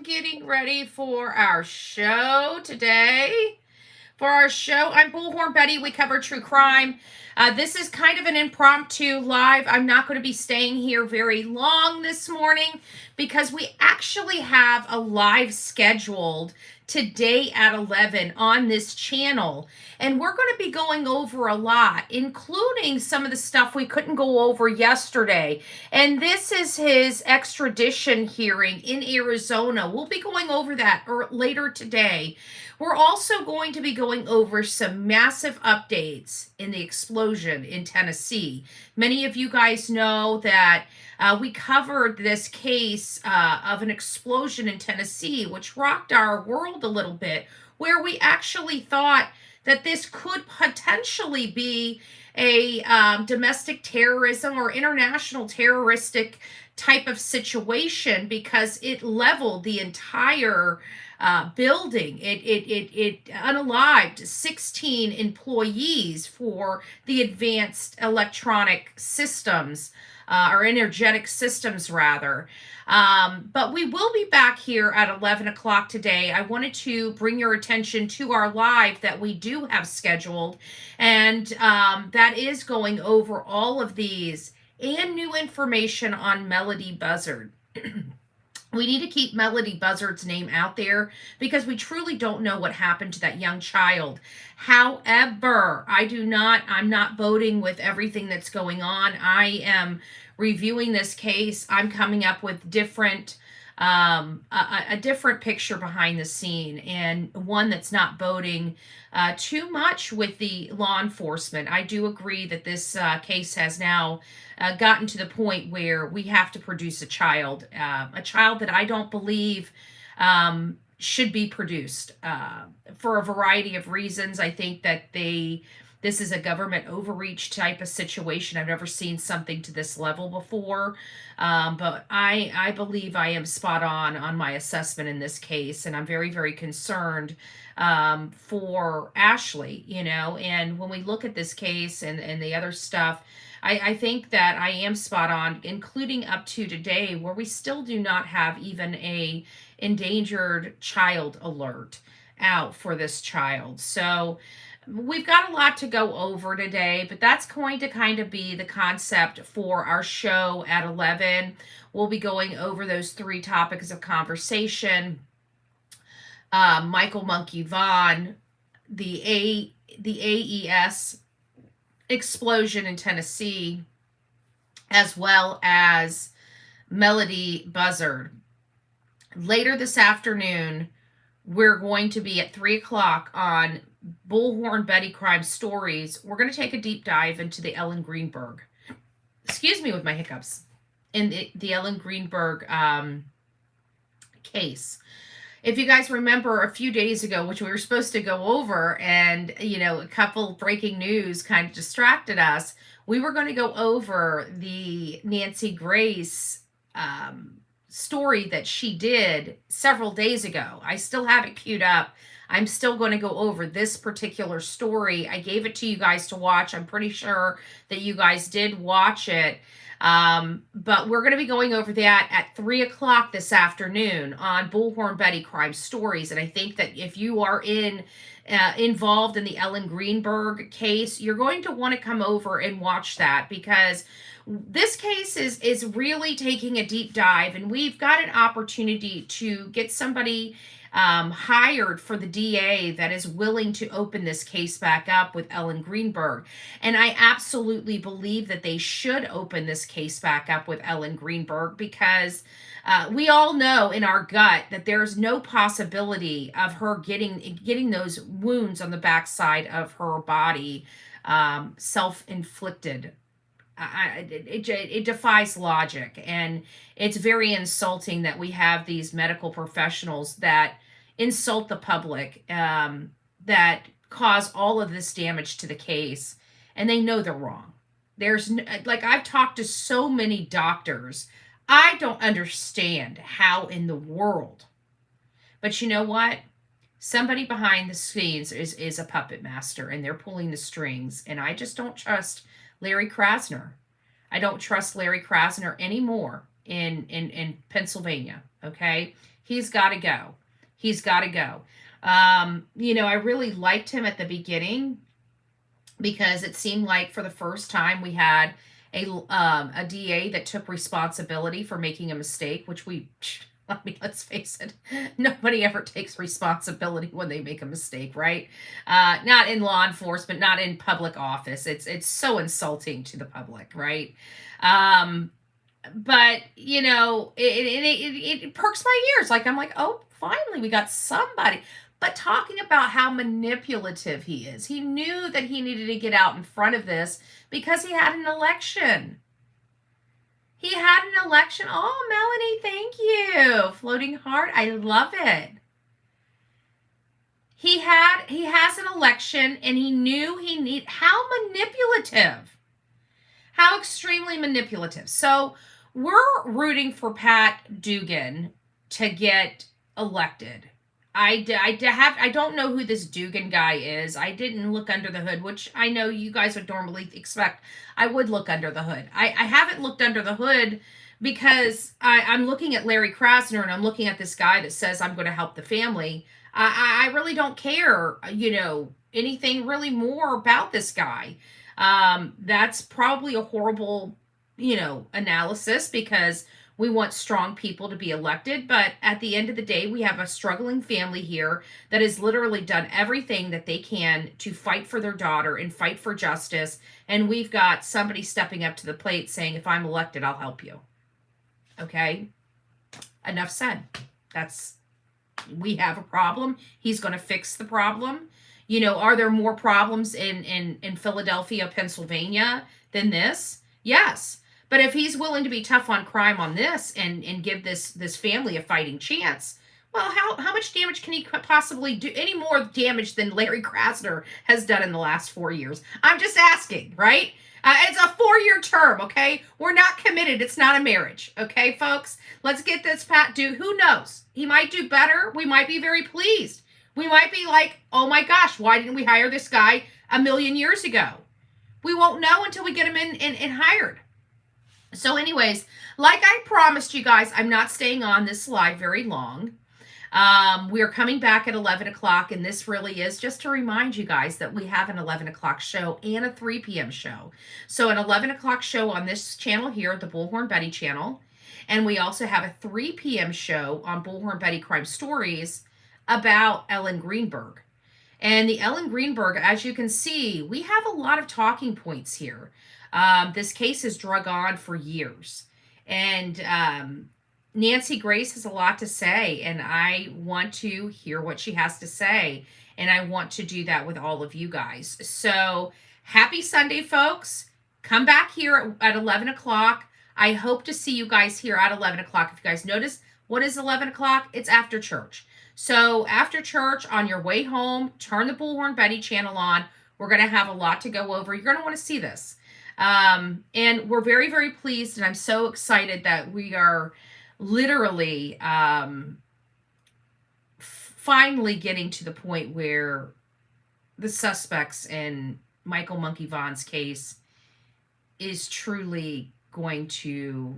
Getting ready for our show today. For our show, I'm Bullhorn Betty. We cover true crime. This is kind of an impromptu live. I'm not going to be staying here very long this morning because we actually have a live scheduled today at 11 on this channel. And we're going to be going over a lot, including some of the stuff we couldn't go over yesterday. And this is his extradition hearing in Arizona. We'll be going over that later today. We're also going to be going over some massive updates in the explosion in Tennessee. Many of you guys know that we covered this case of an explosion in Tennessee, which rocked our world a little bit, where we actually thought that this could potentially be a domestic terrorism or international terroristic type of situation because it leveled the entire building. It unalived 16 employees for the advanced electronic systems, or energetic systems rather. But we will be back here at 11 o'clock today. I wanted to bring your attention to our live that we do have scheduled, and that is going over all of these and new information on Melodee Buzzard. We need to keep Melodee Buzzard's name out there because we truly don't know what happened to that young child. However, I'm not voting with everything that's going on. I am reviewing this case. I'm coming up with a different picture behind the scene, and one that's not voting too much with the law enforcement. I do agree that this case has now gotten to the point where we have to produce a child that I don't believe should be produced for a variety of reasons. I think that this is a government overreach type of situation. I've never seen something to this level before, but I believe I am spot on my assessment in this case, and I'm very, very concerned for Ashlee, and when we look at this case and the other stuff, I think that I am spot on, including up to today, where we still do not have even a endangered child alert out for this child. So we've got a lot to go over today, but that's going to kind of be the concept for our show at 11. We'll be going over those three topics of conversation. Michael Monkey Vaughn, the AES explosion in Tennessee, as well as Melodee Buzzard. Later this afternoon, we're going to be at 3 o'clock on Bullhorn Betty Crime Stories. We're going to take a deep dive into the Ellen Greenberg. Excuse me with my hiccups. In the Ellen Greenberg case. If you guys remember a few days ago, which we were supposed to go over, and a couple breaking news kind of distracted us, we were going to go over the Nancy Grace story that she did several days ago. I still have it queued up. I'm still going to go over this particular story. I gave it to you guys to watch. I'm pretty sure that you guys did watch it. But we're going to be going over that at 3 o'clock this afternoon on Bullhorn Betty Crime Stories. And I think that if you are involved in the Ellen Greenberg case, you're going to want to come over and watch that, because this case is really taking a deep dive, and we've got an opportunity to get somebody hired for the DA that is willing to open this case back up with Ellen Greenberg. And I absolutely believe that they should open this case back up with Ellen Greenberg, because we all know in our gut that there's no possibility of her getting those wounds on the backside of her body self-inflicted. It defies logic, and it's very insulting that we have these medical professionals that insult the public, that cause all of this damage to the case, and they know they're wrong. I've talked to so many doctors. I don't understand how in the world, but you know what? Somebody behind the scenes is a puppet master, and they're pulling the strings, and I just don't trust Larry Krasner. I don't trust Larry Krasner anymore in Pennsylvania, okay? He's got to go. He's got to go. I really liked him at the beginning because it seemed like for the first time we had a DA that took responsibility for making a mistake, which let's face it, nobody ever takes responsibility when they make a mistake, right? Not in law enforcement, not in public office. It's so insulting to the public, right? But it perks my ears. Like I'm like, oh, finally we got somebody. But talking about how manipulative he is, he knew that he needed to get out in front of this because he had an election. He had an election. Oh, Melodee, thank you. Floating heart. I love it. He has an election and he knew how manipulative. How extremely manipulative. So we're rooting for Pat Dugan to get elected. I don't know who this Dugan guy is. I didn't look under the hood, which I know you guys would normally expect. I would look under the hood. I haven't looked under the hood because I'm looking at Larry Krasner and I'm looking at this guy that says I'm going to help the family. I really don't care, anything really more about this guy. That's probably a horrible, analysis because we want strong people to be elected. But at the end of the day, we have a struggling family here that has literally done everything that they can to fight for their daughter and fight for justice. And we've got somebody stepping up to the plate saying, if I'm elected, I'll help you. Okay? Enough said. We have a problem. He's going to fix the problem. Are there more problems in Philadelphia, Pennsylvania than this? Yes. But if he's willing to be tough on crime on this and give this family a fighting chance, well, how much damage can he possibly do? Any more damage than Larry Krasner has done in the last 4 years? I'm just asking, right? It's a 4-year term, okay? We're not committed. It's not a marriage, okay, folks? Let's get this Pat do. Who knows? He might do better. We might be very pleased. We might be like, oh my gosh, why didn't we hire this guy a million years ago? We won't know until we get him in and hired. So anyways, like I promised you guys, I'm not staying on this live very long. We are coming back at 11 o'clock, and this really is just to remind you guys that we have an 11 o'clock show and a 3 p.m. show. So an 11 o'clock show on this channel here, the Bullhorn Betty channel, and we also have a 3 p.m. show on Bullhorn Betty Crime Stories about Ellen Greenberg. And the Ellen Greenberg, as you can see, we have a lot of talking points here. This case has drug on for years. And Nancy Grace has a lot to say, and I want to hear what she has to say. And I want to do that with all of you guys. So happy Sunday, folks. Come back here at 11 o'clock. I hope to see you guys here at 11 o'clock. If you guys notice, what is 11 o'clock? It's after church. So after church, on your way home, turn the Bullhorn Betty channel on. We're going to have a lot to go over. You're going to want to see this. And we're very, very pleased, and I'm so excited that we are literally finally getting to the point where the suspects in Michael Monkey Vaughn's case is truly going to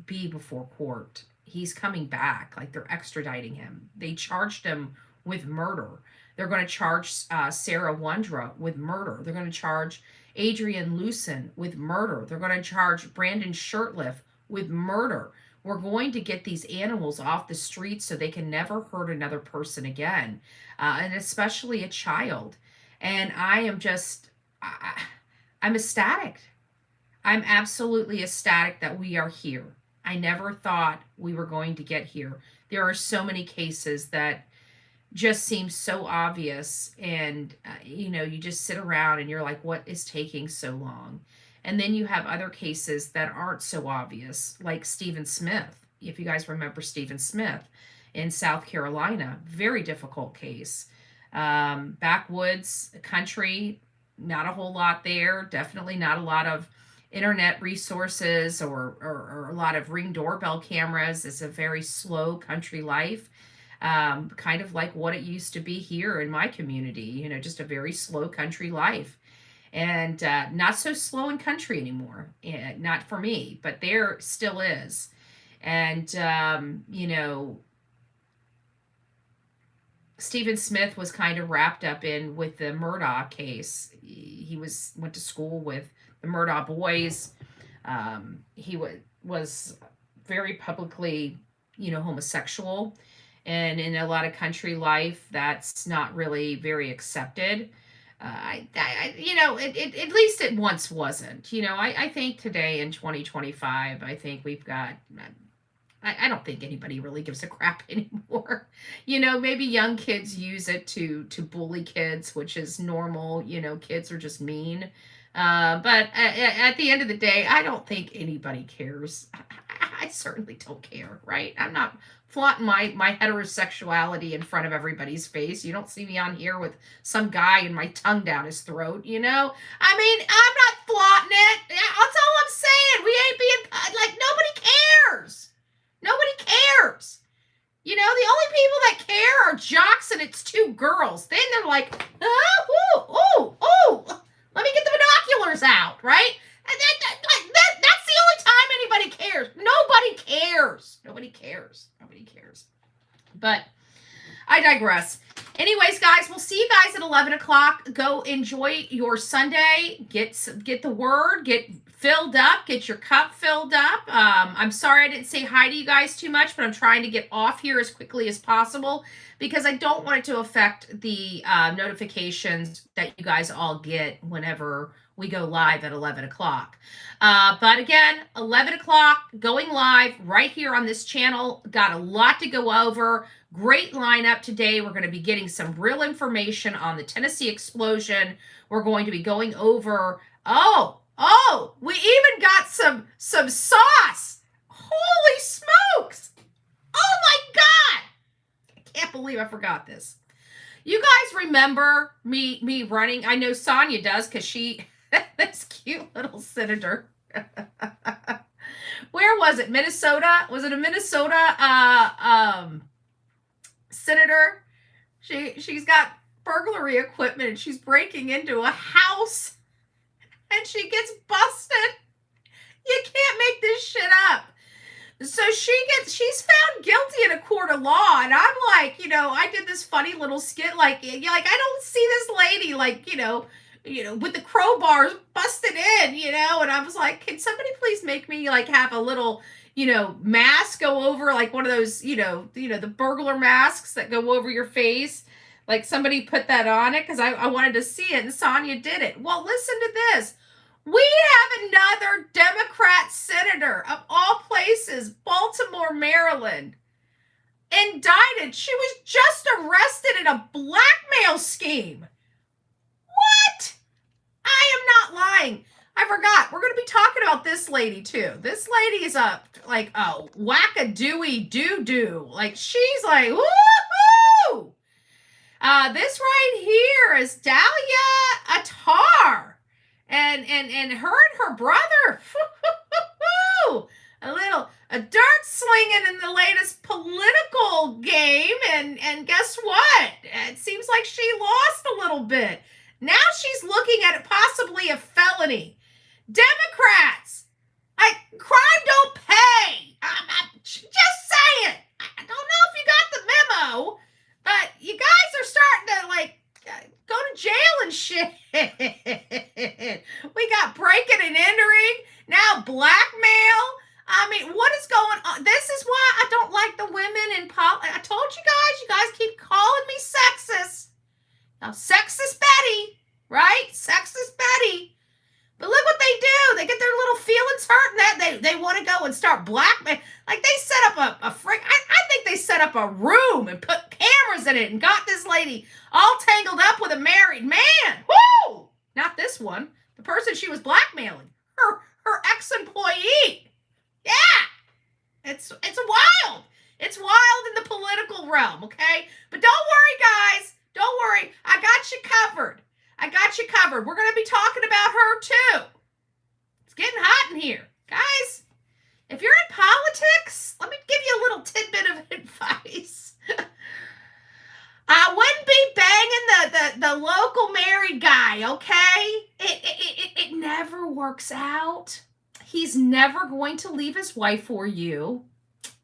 be before court. He's coming back, like they're extraditing him. They charged him with murder. They're going to charge Sarah Wondra with murder. They're going to charge Adrian Lucen with murder. They're going to charge Brandon Shurtleff with murder. We're going to get these animals off the streets so they can never hurt another person again, and especially a child. And I am just, I'm ecstatic. I'm absolutely ecstatic that we are here. I never thought we were going to get here. There are so many cases that just seem so obvious, and you just sit around and you're like, what is taking so long? And then you have other cases that aren't so obvious, like Stephen Smith. If you guys remember Stephen Smith in South Carolina, very difficult case. Backwoods country, not a whole lot there. Definitely not a lot of internet resources or a lot of Ring doorbell cameras. It's a very slow country life, kind of like what it used to be here in my community, just a very slow country life. And not so slow in country anymore. Not for me, but there still is. And, Stephen Smith was kind of wrapped up in with the Murdaugh case. He went to school with the Murdaugh boys. He was very publicly, homosexual, and in a lot of country life, that's not really very accepted. At least it once wasn't. I think today in 2025, I think we've got. I don't think anybody really gives a crap anymore. Maybe young kids use it to bully kids, which is normal. Kids are just mean. But at the end of the day, I don't think anybody cares. I certainly don't care, right? I'm not flaunting my heterosexuality in front of everybody's face. You don't see me on here with some guy and my tongue down his throat, I'm not flaunting it. That's all I'm saying. We ain't being, nobody cares. Nobody cares. The only people that care are jocks, and it's two girls. Then they're like, let me get the binoculars out, right? And that's the only time anybody cares. Nobody cares. Nobody cares. Nobody cares. But I digress. Anyways, guys, we'll see you guys at 11 o'clock. Go enjoy your Sunday. Get the word. Get filled up. Get your cup filled up. I'm sorry I didn't say hi to you guys too much, but I'm trying to get off here as quickly as possible because I don't want it to affect the notifications that you guys all get whenever we go live at 11 o'clock. But again, 11 o'clock, going live right here on this channel. Got a lot to go over. Great lineup today. We're going to be getting some real information on the Tennessee explosion. We're going to be going over, we even got some sauce. Holy smokes. Oh my God. I can't believe I forgot this. You guys remember me running? I know Sonia does because she, this cute little senator. Where was it? Minnesota? Was it a Minnesota senator? She's got burglary equipment and she's breaking into a house and she gets busted. You can't make this shit up. So she's found guilty in a court of law, and I'm like, I did this funny little skit, I don't see this lady, with the crowbars busted in, and I was like, can somebody please make me have a little, mask go over, one of those, the burglar masks that go over your face, somebody put that on it, because I wanted to see it, and Sonia did it. Well, listen to this. We have another Democrat senator of all places, Baltimore, Maryland, indicted. She was just arrested in a blackmail scheme. What? I am not lying. I forgot. We're going to be talking about this lady too. This lady is a wackadooey doo-doo. She's like, woohoo! This right here is Dahlia Attar. And her and her brother, a dirt slinging in the latest political game, and guess what? It seems like she lost a little bit. Now she's looking at it possibly a felony. Democrats, crime don't pay. I'm just saying. I don't know if you got the memo, but you guys are starting to go to jail and shit. We got breaking and entering, now blackmail. What is going on? This is why I don't like the women in politics. I told you guys keep calling me sexist. Now, sexist Betty, right? Sexist Betty. But look what they do. They get their little feelings hurt and that they want to go and start blackmail. They set up I think they set up a room and put cameras in it and got this lady all tangled up with a married man. Woo! Not this one. The person she was blackmailing. Her ex-employee. Yeah. It's wild. It's wild in the political realm, okay? But don't worry, guys. Don't worry. I got you covered. We're going to be talking about her, too. It's getting hot in here. Guys, if you're in politics, let me give you a little tidbit of advice. I wouldn't be banging the local married guy, okay? It never works out. He's never going to leave his wife for you.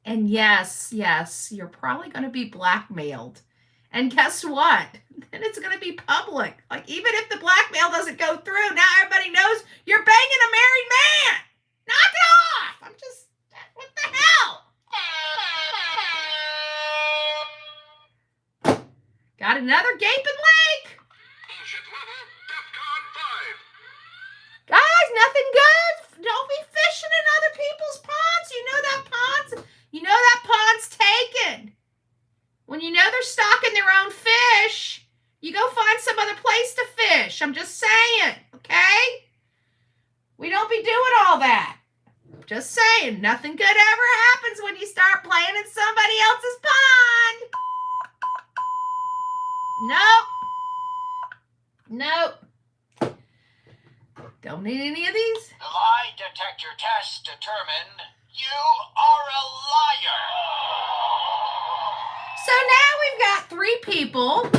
And yes, you're probably going to be blackmailed. And guess what? Then it's going to be public. Like, even if the blackmail doesn't go through, now everybody knows you're banging a married man. Knock it off. I'm just, what the hell? Got another gaping lake. Guys, nothing good. Don't be fishing in other people's ponds. You know that pond's taken. When you know they're stocking their own fish, you go find some other place to fish. I'm just saying, okay? We don't be doing all that. Just saying, nothing good ever happens when you start playing in somebody else's pond. Nope. Don't need any of these. The lie detector test determined you are a liar. So now we've got 3 people,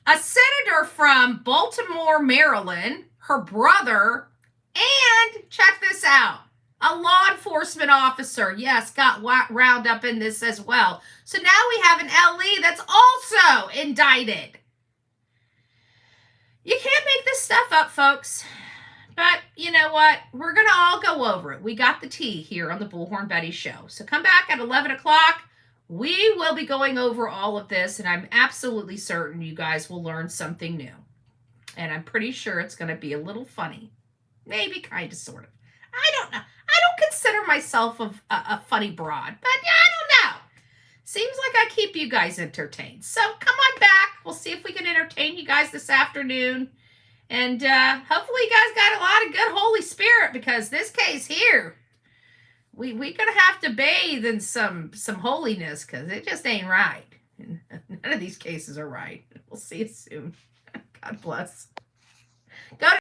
a senator from Baltimore, Maryland, her brother, and check this out, a law enforcement officer, yes, got wound up in this as well. So now we have an LE that's also indicted. You can't make this stuff up, folks. But you know what? We're going to all go over it. We got the tea here on the Bullhorn Betty Show. So come back at 11 o'clock. We will be going over all of this, and I'm absolutely certain you guys will learn something new. And I'm pretty sure it's going to be a little funny. Maybe kind of, sort of. I don't know. I don't consider myself a funny broad, but yeah, I don't know. Seems like I keep you guys entertained. So come on back. We'll see if we can entertain you guys this afternoon. And hopefully you guys got a lot of good Holy Spirit, because this case here, we're going to have to bathe in some holiness, because it just ain't right. None of these cases are right. We'll see you soon. God bless. Go to